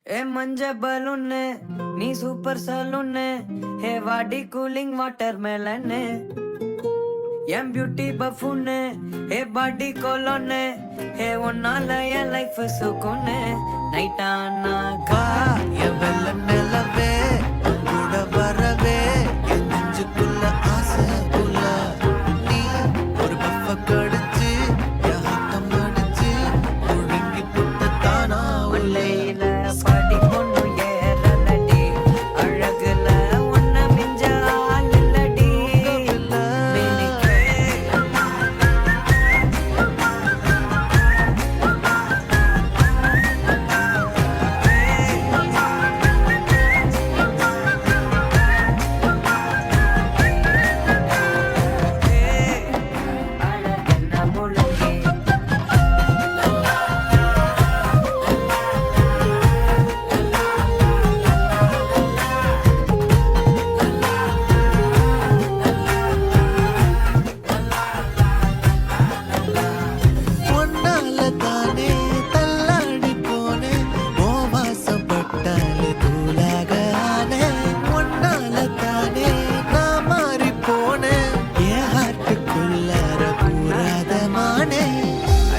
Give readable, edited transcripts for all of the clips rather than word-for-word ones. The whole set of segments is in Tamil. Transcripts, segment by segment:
ஏ மஞ்ச பலூன்னு நீ சூப்பர் சலூன்னு ஹே வாடி கூலிங் வாட்டர் மேலன்னு என் பியூட்டி பஃபூன்னு ஹே பாடி கோலோன்னு ஹே ஒன்னால என் லைஃப் சுக்குன்னு நைட்டானாக்கா என் வெள்ள நிலவே கூட வரவே என் நெஞ்சுக்குள்ள ஆசைக்குள்ள நீ ஒரு பஃப கடிச்சு என் ஹத்தம் அடிச்சு ஒழுங்கி புட்ட தானா உள்ளையில பாடி பொண்ணு ஏறலடி அழகுல ஒன்ன மிஞ்ச ஆள் இல்லடி மினிக்கே அழகென்ன முழுங்கி ஒன்னால தானே தள்ளாடி போனேன் ஓ வாசப்பட்டாலே தூளாக ஆனேன் ஒன்னால தானே நான் மாறி போனேன் என் ஹார்ட்டுக்குள்ளார பூராதமானே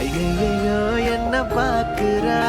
ஐயையோ என்ன பாக்குறா